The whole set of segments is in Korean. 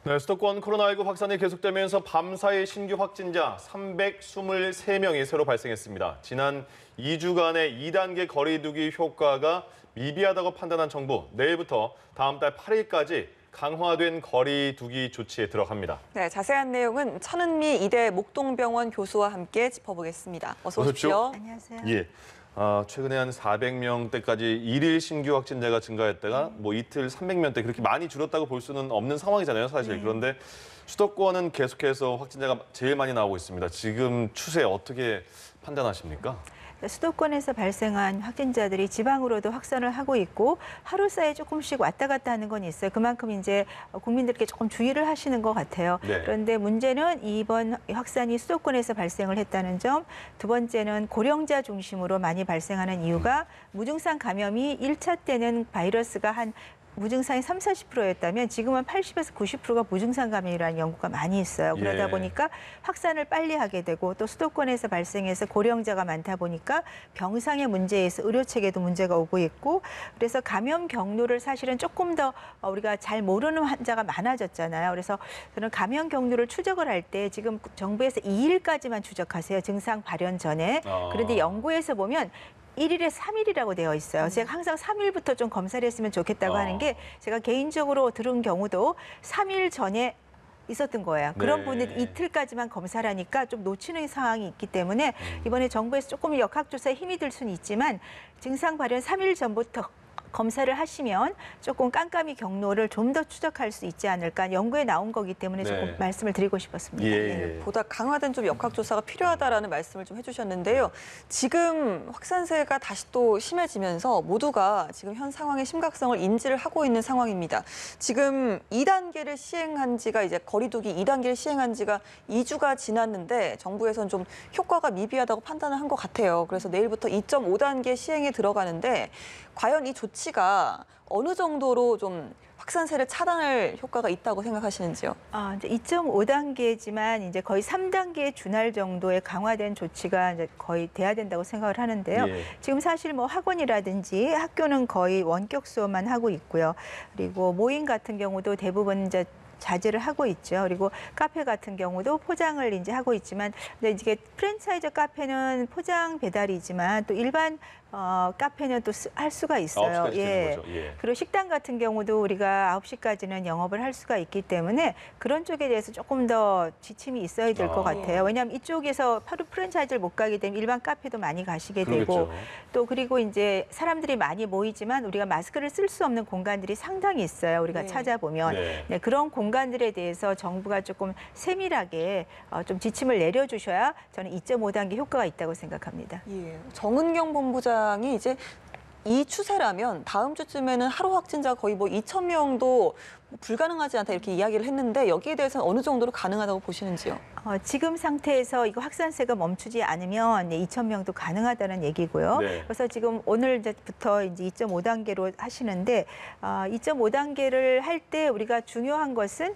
네, 수도권 코로나19 확산이 계속되면서 밤사이 신규 확진자 323명이 새로 발생했습니다. 지난 2주간의 2단계 거리두기 효과가 미비하다고 판단한 정부, 내일부터 다음 달 8일까지 강화된 거리두기 조치에 들어갑니다. 네, 자세한 내용은 천은미 이대 목동병원 교수와 함께 짚어보겠습니다. 어서 오십시오. 안녕하세요. 예. 최근에 한 400명대까지 일일 신규 확진자가 증가했다가 뭐 이틀 300명대 그렇게 많이 줄었다고 볼 수는 없는 상황이잖아요, 사실. 네. 그런데 수도권은 계속해서 확진자가 제일 많이 나오고 있습니다. 지금 추세 어떻게 판단하십니까? 수도권에서 발생한 확진자들이 지방으로도 확산을 하고 있고 하루 사이에 조금씩 왔다 갔다 하는 건 있어요. 그만큼 이제 국민들께 조금 주의를 하시는 것 같아요. 네. 그런데 문제는 이번 확산이 수도권에서 발생을 했다는 점, 두 번째는 고령자 중심으로 많이 발생하는 이유가 무증상 감염이 1차 때는 바이러스가 한 무증상이 30~40%였다면 지금은 80에서 90%가 무증상 감염이라는 연구가 많이 있어요. 그러다 예. 보니까 확산을 빨리 하게 되고 또 수도권에서 발생해서 고령자가 많다 보니까 병상의 문제에서 의료 체계도 문제가 오고 있고 그래서 감염 경로를 사실은 조금 더 우리가 잘 모르는 환자가 많아졌잖아요. 그래서 저는 감염 경로를 추적을 할 때 지금 정부에서 2일까지만 추적하세요. 증상 발현 전에. 그런데 연구에서 보면 1일에 3일이라고 되어 있어요. 제가 항상 3일부터 좀 검사를 했으면 좋겠다고 하는 게 제가 개인적으로 들은 경우도 3일 전에 있었던 거예요. 그런 네. 분들이 이틀까지만 검사를 하니까 좀 놓치는 상황이 있기 때문에 이번에 정부에서 조금 역학조사에 힘이 들 수는 있지만 증상 발현 3일 전부터 검사를 하시면 조금 깜깜이 경로를 좀 더 추적할 수 있지 않을까 연구에 나온 거기 때문에 조금 네. 말씀을 드리고 싶었습니다. 예. 보다 강화된 좀 역학조사가 필요하다라는 말씀을 좀 해주셨는데요. 지금 확산세가 다시 또 심해지면서 모두가 지금 현 상황의 심각성을 인지를 하고 있는 상황입니다. 지금 2단계를 시행한 지가 이제 거리두기 2단계를 시행한 지가 2주가 지났는데 정부에서는 좀 효과가 미비하다고 판단을 한 것 같아요. 그래서 내일부터 2.5단계 시행에 들어가는데 과연 이 조치가 어느 정도로 좀 확산세를 차단할 효과가 있다고 생각하시는지요? 이제 2.5단계지만 이제 거의 3단계에 준할 정도의 강화된 조치가 이제 거의 돼야 된다고 생각을 하는데요. 예. 지금 사실 뭐 학원이라든지 학교는 거의 원격 수업만 하고 있고요. 그리고 모임 같은 경우도 대부분 이제 자제를 하고 있죠. 그리고 카페 같은 경우도 포장을 이제 하고 있지만, 근데 이게 프랜차이즈 카페는 포장 배달이지만 또 일반 카페는 또 할 수가 있어요. 9시까지 되는 거죠. 예. 그리고 식당 같은 경우도 우리가 9시까지는 영업을 할 수가 있기 때문에 그런 쪽에 대해서 조금 더 지침이 있어야 될 것 같아요. 왜냐하면 이쪽에서 바로 프랜차이즈를 못 가게 되면 일반 카페도 많이 가시게 되고 그러겠죠. 또 그리고 이제 사람들이 많이 모이지만 우리가 마스크를 쓸 수 없는 공간들이 상당히 있어요. 우리가 네. 찾아보면 네. 그런 공간들에 대해서 정부가 조금 세밀하게 좀 지침을 내려주셔야 저는 2.5단계 효과가 있다고 생각합니다. 예. 정은경 본부장이 이제 이 추세라면 다음 주쯤에는 하루 확진자 거의 뭐 2,000명도 불가능하지 않다 이렇게 이야기를 했는데 여기에 대해서는 어느 정도로 가능하다고 보시는지요? 지금 상태에서 이거 확산세가 멈추지 않으면 2,000명도 가능하다는 얘기고요. 네. 그래서 지금 오늘부터 이제 2.5단계로 하시는데 2.5단계를 할 때 우리가 중요한 것은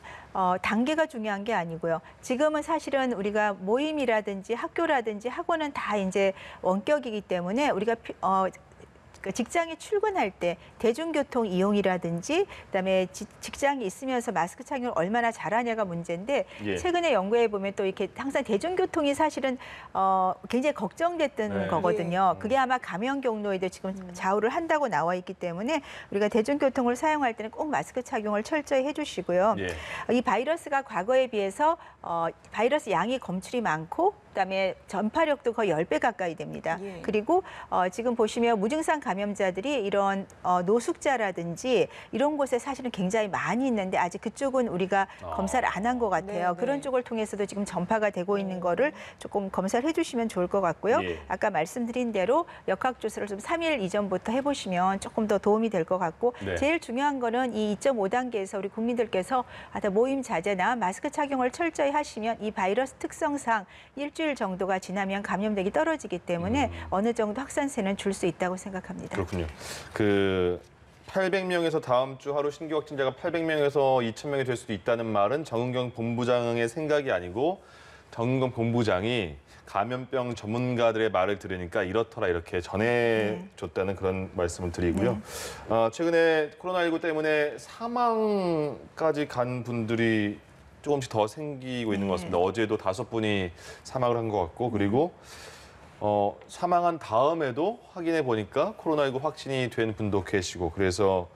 단계가 중요한 게 아니고요. 지금은 사실은 우리가 모임이라든지 학교라든지 학원은 다 이제 원격이기 때문에 우리가 직장에 출근할 때 대중교통 이용이라든지 그다음에 직장에 있으면서 마스크 착용을 얼마나 잘하냐가 문제인데 예. 최근에 연구해 보면 또 이렇게 항상 대중교통이 사실은 굉장히 걱정됐던 네. 거거든요. 그게 아마 감염 경로에도 지금 좌우를 한다고 나와 있기 때문에 우리가 대중교통을 사용할 때는 꼭 마스크 착용을 철저히 해주시고요. 예. 이 바이러스가 과거에 비해서 바이러스 양이 검출이 많고 그다음에 전파력도 거의 10배 가까이 됩니다. 예. 그리고 지금 보시면 무증상 감염자들이 이런 노숙자라든지 이런 곳에 사실은 굉장히 많이 있는데 아직 그쪽은 우리가 검사를 안 한 것 같아요. 네, 그런 네. 쪽을 통해서도 지금 전파가 되고 있는 거를 조금 검사를 해주시면 좋을 것 같고요. 예. 아까 말씀드린 대로 역학조사를 좀 3일 이전부터 해보시면 조금 더 도움이 될 것 같고 네. 제일 중요한 거는 이 2.5단계에서 우리 국민들께서 모임 자제나 마스크 착용을 철저히 하시면 이 바이러스 특성상 일주일 정도가 지나면 감염력이 떨어지기 때문에 어느 정도 확산세는 줄 수 있다고 생각합니다. 그렇군요. 800명에서 다음 주 하루 신규 확진자가 800명에서 2,000명이 될 수도 있다는 말은 정은경 본부장의 생각이 아니고 정은경 본부장이 감염병 전문가들의 말을 들으니까 이렇더라 이렇게 전해줬다는 그런 말씀을 드리고요. 최근에 코로나19 때문에 사망까지 간 분들이 조금씩 더 생기고 있는 것 같습니다. 어제도 5분이 사망을 한 것 같고 그리고 사망한 다음에도 확인해 보니까 코로나19 확진이 된 분도 계시고 그래서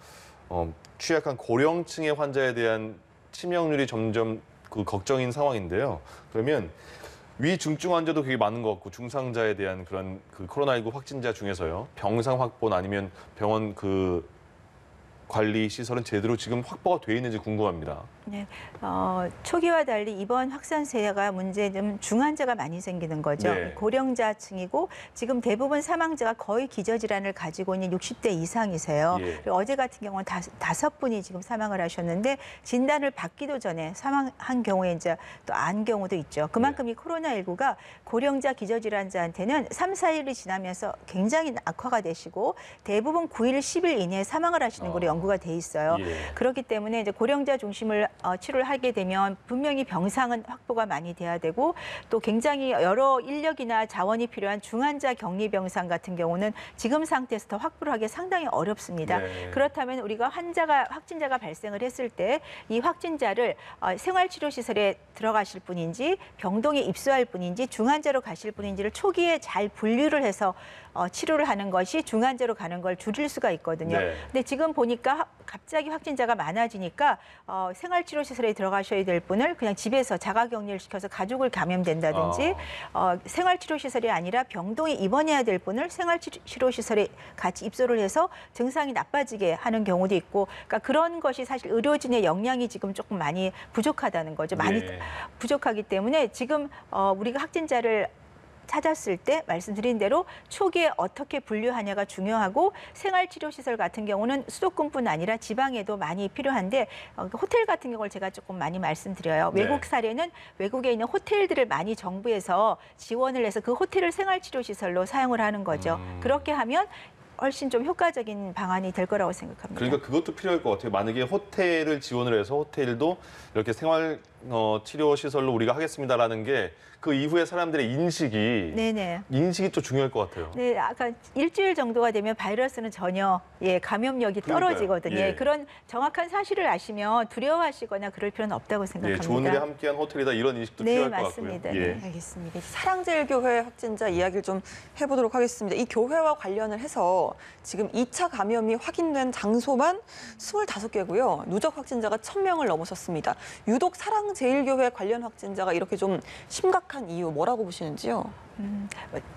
취약한 고령층의 환자에 대한 치명률이 점점 걱정인 상황인데요. 그러면 위중증 환자도 되게 많은 것 같고 중상자에 대한 그런 코로나19 확진자 중에서요. 병상 확보나 아니면 병원 관리 시설은 제대로 지금 확보가 돼 있는지 궁금합니다. 네, 초기와 달리 이번 확산세가 문제는 중환자가 많이 생기는 거죠. 네. 고령자층이고 지금 대부분 사망자가 거의 기저질환을 가지고 있는 60대 이상이세요. 예. 그리고 어제 같은 경우는 5분이 지금 사망을 하셨는데 진단을 받기도 전에 사망한 경우에 이제 또 안 경우도 있죠. 그만큼 이 코로나19가 고령자 기저질환자한테는 3, 4일이 지나면서 굉장히 악화가 되시고 대부분 9일, 10일 이내에 사망을 하시는 걸로 연구가 돼 있어요. 예. 그렇기 때문에 이제 고령자 중심을 치료를 하게 되면 분명히 병상은 확보가 많이 돼야 되고 또 굉장히 여러 인력이나 자원이 필요한 중환자 격리 병상 같은 경우는 지금 상태에서 더 확보를 하기 상당히 어렵습니다. 네. 그렇다면 우리가 확진자가 발생을 했을 때 이 확진자를 생활치료시설에 들어가실 분인지 병동에 입소할 분인지 중환자로 가실 분인지를 초기에 잘 분류를 해서 치료를 하는 것이 중환자로 가는 걸 줄일 수가 있거든요. 네. 근데 지금 보니까 갑자기 확진자가 많아지니까 생활치료시설에 들어가셔야 될 분을 그냥 집에서 자가격리를 시켜서 가족을 감염된다든지 생활치료시설이 아니라 병동에 입원해야 될 분을 생활치료시설에 같이 입소를 해서 증상이 나빠지게 하는 경우도 있고 그러니까 그런 것이 사실 의료진의 역량이 지금 조금 많이 부족하다는 거죠. 많이 네. 부족하기 때문에 지금 우리가 확진자를 찾았을 때 말씀드린 대로 초기에 어떻게 분류하냐가 중요하고 생활치료시설 같은 경우는 수도권뿐 아니라 지방에도 많이 필요한데 호텔 같은 경우를 제가 조금 많이 말씀드려요. 네. 외국 사례는 외국에 있는 호텔들을 많이 정부에서 지원을 해서 그 호텔을 생활치료시설로 사용을 하는 거죠. 그렇게 하면 훨씬 좀 효과적인 방안이 될 거라고 생각합니다. 그러니까 그것도 필요할 것 같아요. 만약에 호텔을 지원을 해서 호텔도 이렇게 생활 치료 시설로 우리가 하겠습니다라는 게 그 이후에 사람들의 인식이 또 중요할 것 같아요. 네, 아까 일주일 정도가 되면 바이러스는 전혀 감염력이 그러니까요. 떨어지거든요. 예. 그런 정확한 사실을 아시면 두려워하시거나 그럴 필요는 없다고 예, 생각합니다. 좋은 일에 함께한 호텔이다 이런 인식도 네, 필요할 것 맞습니다. 같고요. 예. 네. 알겠습니다. 사랑제일교회 확진자 이야기를 좀 해보도록 하겠습니다. 이 교회와 관련을 해서 지금 2차 감염이 확인된 장소만 25개고요. 누적 확진자가 1,000명을 넘어섰습니다. 유독 사랑제일교회 관련 확진자가 이렇게 좀 심각한 이유 뭐라고 보시는지요?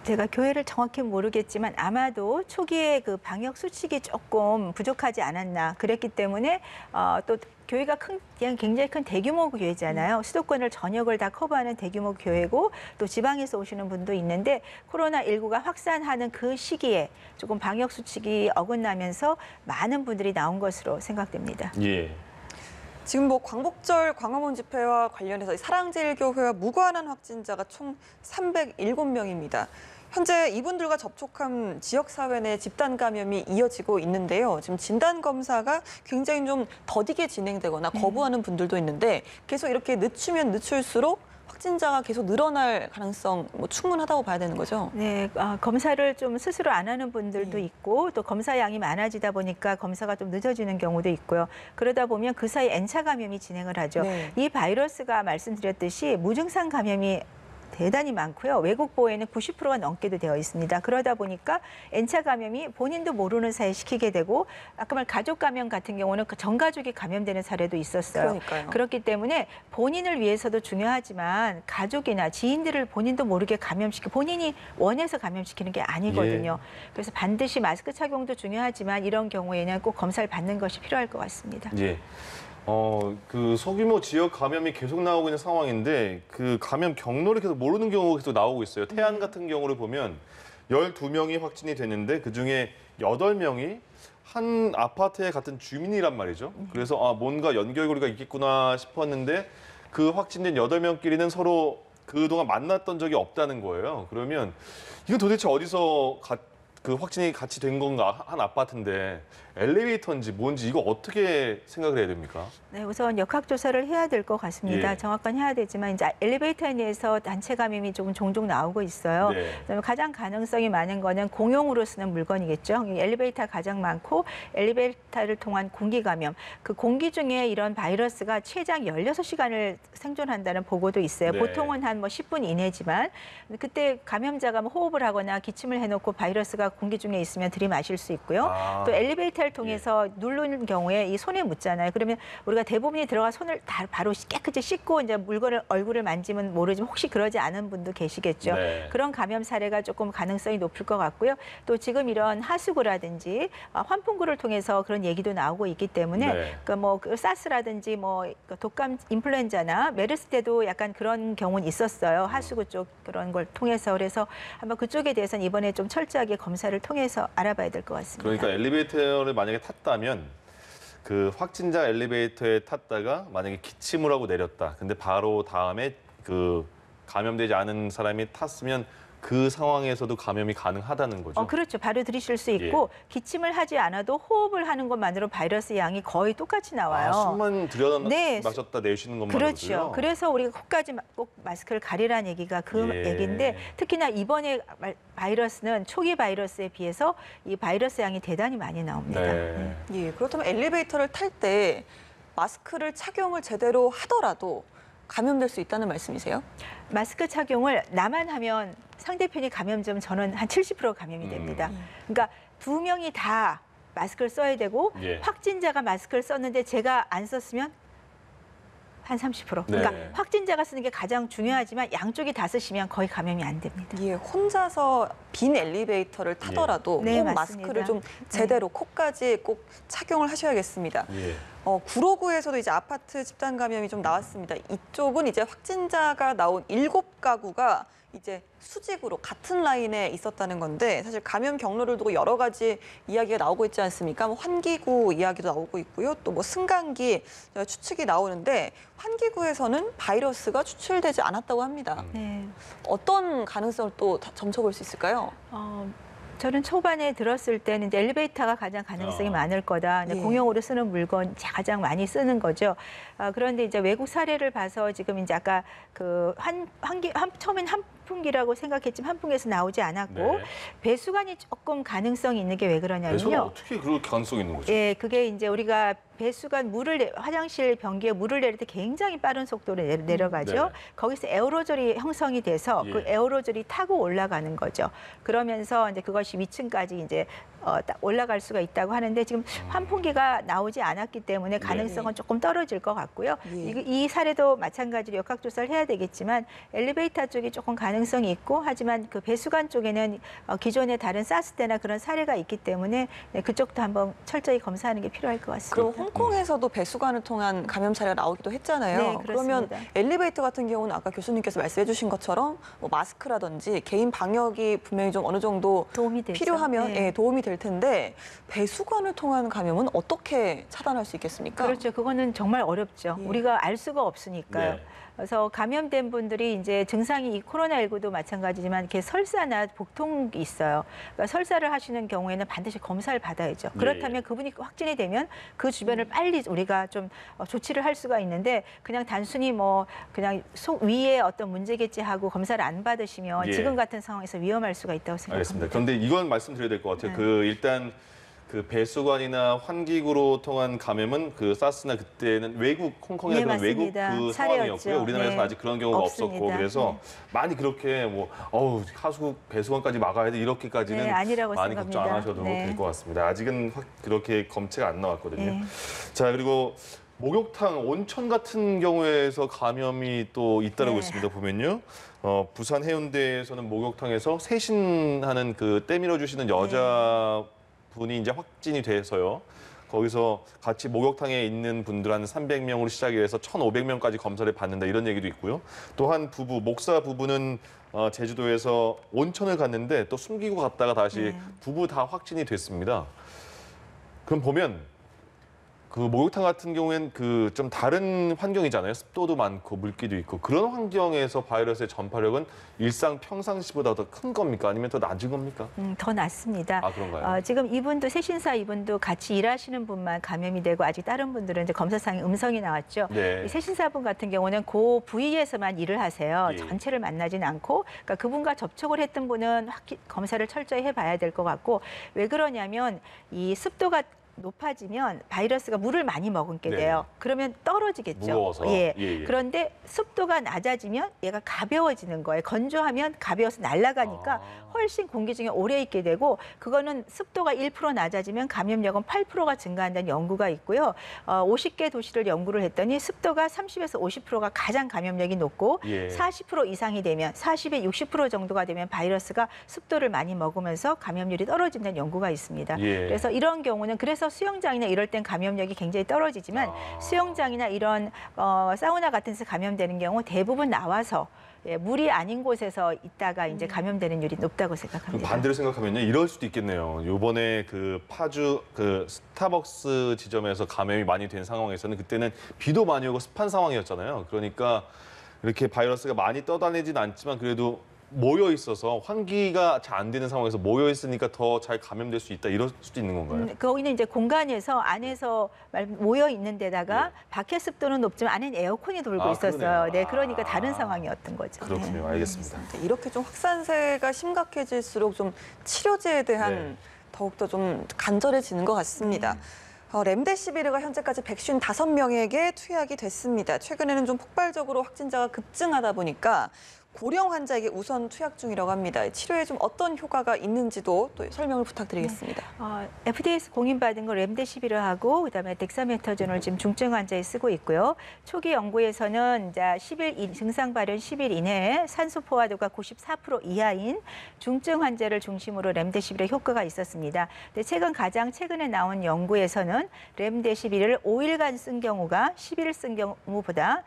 제가 교회를 정확히 모르겠지만 아마도 초기에 그 방역 수칙이 조금 부족하지 않았나 그랬기 때문에 또 교회가 굉장히 큰 대규모 교회잖아요. 수도권을 전역을 다 커버하는 대규모 교회고 또 지방에서 오시는 분도 있는데 코로나19가 확산하는 그 시기에 조금 방역 수칙이 어긋나면서 많은 분들이 나온 것으로 생각됩니다. 예. 지금 광복절 광화문 집회와 관련해서 사랑제일교회와 무관한 확진자가 총 307명입니다. 현재 이분들과 접촉한 지역사회 내 집단 감염이 이어지고 있는데요. 지금 진단검사가 굉장히 좀 더디게 진행되거나 거부하는 분들도 있는데 계속 이렇게 늦추면 늦출수록 확진자가 계속 늘어날 가능성 충분하다고 봐야 되는 거죠? 네, 검사를 좀 스스로 안 하는 분들도 있고 또 검사 양이 많아지다 보니까 검사가 좀 늦어지는 경우도 있고요. 그러다 보면 그 사이 N차 감염이 진행을 하죠. 네. 이 바이러스가 말씀드렸듯이 무증상 감염이 대단히 많고요. 외국 보고에는 90%가 넘게도 되어 있습니다. 그러다 보니까 N차 감염이 본인도 모르는 사이에 시키게 되고 아까 말 가족 감염 같은 경우는 전 가족이 감염되는 사례도 있었어요. 그러니까요. 그렇기 때문에 본인을 위해서도 중요하지만 가족이나 지인들을 본인도 모르게 본인이 원해서 감염시키는 게 아니거든요. 그래서 반드시 마스크 착용도 중요하지만 이런 경우에는 꼭 검사를 받는 것이 필요할 것 같습니다. 예. 그 소규모 지역 감염이 계속 나오고 있는 상황인데 그 감염 경로를 계속 모르는 경우가 계속 나오고 있어요. 태안 같은 경우를 보면 12명이 확진이 됐는데 그중에 8명이 한 아파트에 같은 주민이란 말이죠. 그래서 뭔가 연결고리가 있겠구나 싶었는데 그 확진된 8명끼리는 서로 그동안 만났던 적이 없다는 거예요. 그러면 이건 도대체 어디서 그 확진이 같이 된 건가? 한 아파트인데 엘리베이터인지 뭔지 이거 어떻게 생각을 해야 됩니까? 네, 우선 역학조사를 해야 될 것 같습니다. 예. 정확한 해야 되지만 이제 엘리베이터에 대해서 단체 감염이 조금 종종 나오고 있어요. 네. 그다음에 가장 가능성이 많은 거는 공용으로 쓰는 물건이겠죠. 엘리베이터 가장 많고 엘리베이터를 통한 공기 감염. 그 공기 중에 이런 바이러스가 최장 16시간을 생존한다는 보고도 있어요. 네. 보통은 한 뭐 10분 이내지만 그때 감염자가 뭐 호흡을 하거나 기침을 해놓고 바이러스가 공기 중에 있으면 들이마실 수 있고요. 아. 또 엘리베이터를 통해서 누르는 경우에 이 손에 묻잖아요. 그러면 우리가 대부분이 들어가 손을 다 바로 깨끗이 씻고 이제 물건을 얼굴을 만지면 모르지만 혹시 그러지 않은 분도 계시겠죠. 네. 그런 감염 사례가 조금 가능성이 높을 것 같고요. 또 지금 이런 하수구라든지 환풍구를 통해서 그런 얘기도 나오고 있기 때문에 네. 그 사스라든지 독감 인플루엔자나 메르스 때도 약간 그런 경우는 있었어요. 하수구 쪽 그런 걸 통해서 그래서 한번 그쪽에 대해서는 이번에 좀 철저하게 검사를 통해서 알아봐야 될 것 같습니다. 그러니까 엘리베이터를 만약에 탔다면 그 확진자 엘리베이터에 탔다가 만약에 기침을 하고 내렸다. 근데 바로 다음에 그 감염되지 않은 사람이 탔으면 그 상황에서도 감염이 가능하다는 거죠. 그렇죠. 바로 들이실 수 있고 기침을 하지 않아도 호흡을 하는 것만으로 바이러스 양이 거의 똑같이 나와요. 숨만 네. 들여마셨다 내쉬는 것만으로도요. 그렇죠. 그래서 우리가 코까지 꼭 마스크를 가리라는 얘기가 그 예. 얘기인데 특히나 이번에 바이러스는 초기 바이러스에 비해서 이 바이러스 양이 대단히 많이 나옵니다. 네. 예, 그렇다면 엘리베이터를 탈 때 마스크를 착용을 제대로 하더라도 감염될 수 있다는 말씀이세요? 마스크 착용을 나만 하면 상대편이 감염자면 저는 한 70% 감염이 됩니다. 그러니까 두 명이 다 마스크를 써야 되고 예. 확진자가 마스크를 썼는데 제가 안 썼으면 한 30%. 그러니까 네. 확진자가 쓰는 게 가장 중요하지만 양쪽이 다 쓰시면 거의 감염이 안 됩니다. 예, 혼자서 빈 엘리베이터를 타더라도 네, 꼭 맞습니다. 마스크를 좀 제대로 코까지 꼭 착용을 하셔야겠습니다. 예. 구로구에서도 이제 아파트 집단 감염이 좀 나왔습니다. 이쪽은 이제 확진자가 나온 7가구가 이제 수직으로 같은 라인에 있었다는 건데 사실 감염 경로를 두고 여러 가지 이야기가 나오고 있지 않습니까? 뭐 환기구 이야기도 나오고 있고요. 또 뭐 승강기 추측이 나오는데 환기구에서는 바이러스가 추출되지 않았다고 합니다. 네. 어떤 가능성을 또 점쳐볼 수 있을까요? 저는 초반에 들었을 때는 이제 엘리베이터가 가장 가능성이 많을 거다. 이제 예. 공용으로 쓰는 물건 가장 많이 쓰는 거죠. 그런데 이제 외국 사례를 봐서 지금 이제 아까 그 처음엔 환풍기라고 생각했지만 환풍기에서 나오지 않았고 네. 배수관이 조금 가능성이 있는 게 왜 배수가 그러냐면요. 어떻게 그럴 가능성이 있는 거죠? 예, 그게 이제 우리가 배수관 화장실 변기에 물을 내릴 때 굉장히 빠른 속도로 내려가죠. 네. 거기서 에어로졸이 형성이 돼서 그 예. 에어로졸이 타고 올라가는 거죠. 그러면서 이제 그것이 위층까지 이제 딱 올라갈 수가 있다고 하는데 지금 환풍기가 나오지 않았기 때문에 가능성은 조금 떨어질 것 같고요. 예. 이 사례도 마찬가지로 역학조사를 해야 되겠지만 엘리베이터 쪽이 조금 가능성이 있고 하지만 그 배수관 쪽에는 기존의 다른 사스 때나 그런 사례가 있기 때문에 그쪽도 한번 철저히 검사하는 게 필요할 것 같습니다. 그럼 홍콩에서도 배수관을 통한 감염 사례가 나오기도 했잖아요. 네, 그러면 그렇습니다. 엘리베이터 같은 경우는 아까 교수님께서 말씀해 주신 것처럼 뭐 마스크라든지 개인 방역이 분명히 좀 어느 정도 도움이 되죠. 필요하면 네. 예, 도움이 될 텐데 배수관을 통한 감염은 어떻게 차단할 수 있겠습니까? 그렇죠. 그거는 정말 어렵죠. 예. 우리가 알 수가 없으니까요. 네. 그래서 감염된 분들이 이제 증상이 이 코로나19도 마찬가지지만 이렇게 설사나 복통이 있어요. 그러니까 설사를 하시는 경우에는 반드시 검사를 받아야죠. 그렇다면 그분이 확진이 되면 그 주변을 빨리 우리가 좀 조치를 할 수가 있는데 그냥 단순히 뭐 그냥 속 위에 어떤 문제겠지 하고 검사를 안 받으시면 예. 지금 같은 상황에서 위험할 수가 있다고 생각합니다. 알겠습니다. 그런데 이건 말씀드려야 될 것 같아요. 네. 일단 그 배수관이나 환기구로 통한 감염은 그 사스나 그때는 외국 홍콩이나 네, 그런 외국 맞습니다. 그 사례였죠. 상황이었고요. 우리나라에서는 네. 아직 그런 경우가 없습니다. 없었고 그래서 네. 많이 그렇게 뭐 하수 배수관까지 막아야 돼 이렇게까지는 네, 아니라고 많이 걱정 안 생각합니다. 하셔도 네. 될 것 같습니다. 아직은 그렇게 검체가 안 나왔거든요. 네. 자 그리고 목욕탕, 온천 같은 경우에서 감염이 또 잇따르고 네. 있습니다. 보면요. 부산 해운대에서는 목욕탕에서 세신하는 그 때밀어 주시는 여자분이 이제 확진이 돼서요. 거기서 같이 목욕탕에 있는 분들 한 300명으로 시작이 해서 1,500명까지 검사를 받는다 이런 얘기도 있고요. 또 한 부부, 목사 부부는 제주도에서 온천을 갔는데 또 숨기고 갔다가 다시 부부 다 확진이 됐습니다. 그럼 보면 그 목욕탕 같은 경우엔 그 좀 다른 환경이잖아요. 습도도 많고 물기도 있고 그런 환경에서 바이러스의 전파력은 일상 평상시보다 더 큰 겁니까? 아니면 더 낮은 겁니까? 더 낮습니다. 아, 그런가요? 지금 이분도 세신사 이분도 같이 일하시는 분만 감염이 되고 아직 다른 분들은 이제 검사상에 음성이 나왔죠. 네. 이 세신사분 같은 경우는 그 부위에서만 일을 하세요. 예. 전체를 만나진 않고, 그러니까 그분과 접촉을 했던 분은 검사를 철저히 해봐야 될 것 같고, 왜 그러냐면 이 습도가 높아지면 바이러스가 물을 많이 머금게 돼요. 네. 그러면 떨어지겠죠. 무거워서. 예. 예. 그런데 습도가 낮아지면 얘가 가벼워지는 거예요. 건조하면 가벼워서 날아가니까 아. 훨씬 공기 중에 오래 있게 되고, 그거는 습도가 1% 낮아지면 감염력은 8%가 증가한다는 연구가 있고요. 50개 도시를 연구를 했더니 습도가 30에서 50%가 가장 감염력이 높고, 예. 40% 이상이 되면 40에 60% 정도가 되면 바이러스가 습도를 많이 먹으면서 감염률이 떨어진다는 연구가 있습니다. 예. 그래서 이런 경우는 그래서 수영장이나 이럴 땐 감염력이 굉장히 떨어지지만 아. 수영장이나 이런 사우나 같은 데서 감염되는 경우 대부분 나와서 물이 아닌 곳에서 있다가 이제 감염되는 율이 높다고 그럼 생각합니다. 반대로 생각하면요, 이럴 수도 있겠네요. 요번에 그 파주 그 스타벅스 지점에서 감염이 많이 된 상황에서는 그때는 비도 많이 오고 습한 상황이었잖아요. 그러니까 이렇게 바이러스가 많이 떠다니진 않지만 그래도 모여 있어서 환기가 잘 안 되는 상황에서 모여 있으니까 더 잘 감염될 수 있다 이럴 수도 있는 건가요? 거기는 이제 공간에서 안에서 모여 있는 데다가 네. 밖에 습도는 높지만 안에는 에어컨이 돌고 아, 있었어요. 그러네요. 네, 그러니까 아. 다른 상황이었던 거죠. 그렇군요. 알겠습니다. 이렇게 좀 확산세가 심각해질수록 좀 치료제에 대한 네. 더욱더 좀 간절해지는 것 같습니다. 렘데시비르가 현재까지 155명에게 투약이 됐습니다. 최근에는 좀 폭발적으로 확진자가 급증하다 보니까 고령 환자에게 우선 투약 중이라고 합니다. 치료에 좀 어떤 효과가 있는지도 또 설명을 부탁드리겠습니다. FDA에서 공인받은 건 렘데시비르하고 그다음에 덱사메타존을 지금 중증 환자에 쓰고 있고요. 초기 연구에서는 이제 10일 증상 발현 10일 이내에 산소 포화도가 94% 이하인 중증 환자를 중심으로 렘데시비르 효과가 있었습니다. 근데 최근 최근에 나온 연구에서는 렘데시비르를 5일간 쓴 경우가 10일 쓴 경우보다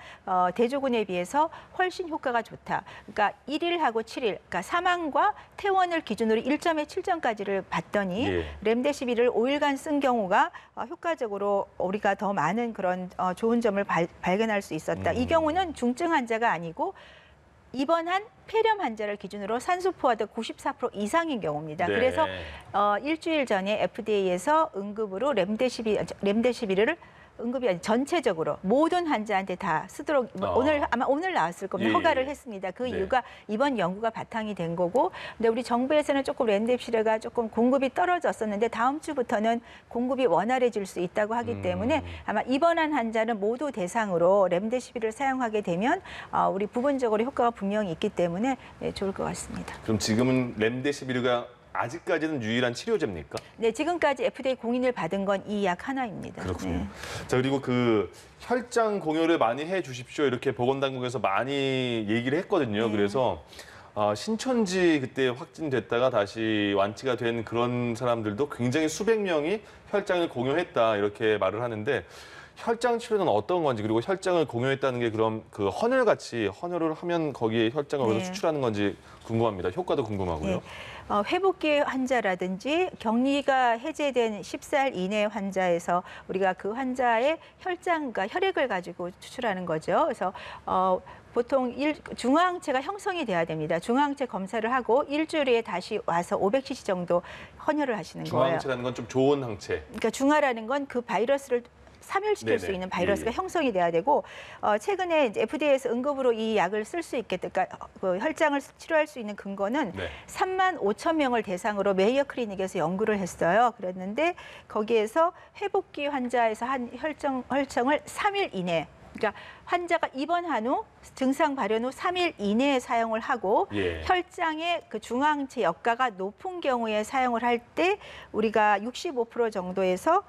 대조군에 비해서 훨씬 효과가 좋다. 그러니까 1일하고 7일, 그러니까 사망과 퇴원을 기준으로 1.7점까지를 봤더니 예. 렘데시비르를 5일간 쓴 경우가 효과적으로 우리가 더 많은 그런 좋은 점을 발견할 수 있었다. 이 경우는 중증 환자가 아니고 입원한 폐렴 환자를 기준으로 산소 포화도 94% 이상인 경우입니다. 네. 그래서 일주일 전에 FDA에서 응급으로 렘데시비르를 응급이 아니 전체적으로 모든 환자한테 다 쓰도록 오늘 나왔을 겁니다. 예, 허가를 예. 했습니다. 그 네. 이유가 이번 연구가 바탕이 된 거고, 근데 우리 정부에서는 조금 렘데시비르가 조금 공급이 떨어졌었는데 다음 주부터는 공급이 원활해질 수 있다고 하기 때문에 아마 입원한 환자는 모두 대상으로 렘데시비르를 사용하게 되면 우리 부분적으로 효과가 분명히 있기 때문에 좋을 것 같습니다. 그럼 지금은 렘데시비르가 아직까지는 유일한 치료제입니까? 네, 지금까지 FDA 공인을 받은 건 이 약 하나입니다. 그렇군요. 네. 자, 그리고 그 혈장 공여를 많이 해 주십시오. 이렇게 보건당국에서 많이 얘기를 했거든요. 그래서 신천지 그때 확진됐다가 다시 완치가 된 그런 사람들도 굉장히 수백 명이 혈장을 공여했다 이렇게 말을 하는데 혈장 치료는 어떤 건지 그리고 혈장을 공여했다는 게 그럼 그 헌혈을 하면 거기에 혈장을 어디서 네. 추출하는 건지 궁금합니다. 효과도 궁금하고요. 네. 회복기 환자라든지 격리가 해제된 10살 이내 환자에서 우리가 그 환자의 혈장과 혈액을 가지고 추출하는 거죠. 그래서 보통 중화항체가 형성이 돼야 됩니다. 중화항체 검사를 하고 일주일 후에 다시 와서 500cc 정도 헌혈을 하시는 거예요. 중화항체라는 건 좀 좋은 항체. 그러니까 중화라는 건 그 바이러스를 사멸시킬 수 네네. 있는 바이러스가 예, 예. 형성이 돼야 되고 최근에 이제 FDA에서 응급으로 이 약을 쓸 수 있게 그러니까 그 혈장을 치료할 수 있는 근거는 네. 3만 5천 명을 대상으로 메이어 클리닉에서 연구를 했어요. 그랬는데 거기에서 회복기 환자에서 한 혈청을 3일 이내 그러니까 환자가 입원한 후 증상 발현 후 3일 이내에 사용을 하고 예. 혈장의 그 중화항체 역가가 높은 경우에 사용을 할 때 우리가 65% 정도에서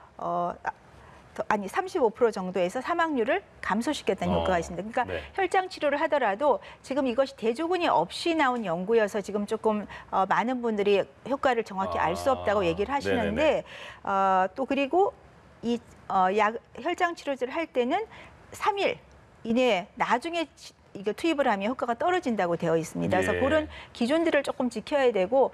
35% 정도에서 사망률을 감소시켰다는 효과가 있습니다. 그러니까 네. 혈장 치료를 하더라도 지금 이것이 대조군이 없이 나온 연구여서 지금 조금 많은 분들이 효과를 정확히 알 수 없다고 얘기를 하시는데 네네네. 또 그리고 이 혈장 치료제를 할 때는 3일 이내에 나중에 이거 투입을 하면 효과가 떨어진다고 되어 있습니다. 그래서 예. 그런 기준들을 조금 지켜야 되고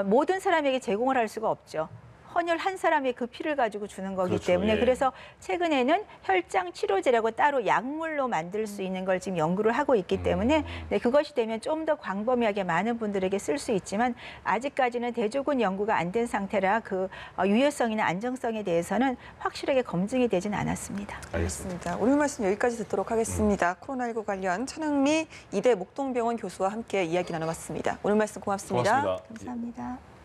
모든 사람에게 제공을 할 수가 없죠. 헌혈 한 사람의 그 피를 가지고 주는 거기 그렇죠. 때문에 예. 그래서 최근에는 혈장 치료제라고 따로 약물로 만들 수 있는 걸 지금 연구를 하고 있기 때문에 네, 그것이 되면 좀 더 광범위하게 많은 분들에게 쓸 수 있지만 아직까지는 대조군 연구가 안 된 상태라 그 유효성이나 안정성에 대해서는 확실하게 검증이 되진 않았습니다. 알겠습니다. 오늘 말씀 여기까지 듣도록 하겠습니다. 코로나19 관련 천흥미 이대 목동병원 교수와 함께 이야기 나눠봤습니다. 오늘 말씀 고맙습니다. 고맙습니다. 감사합니다.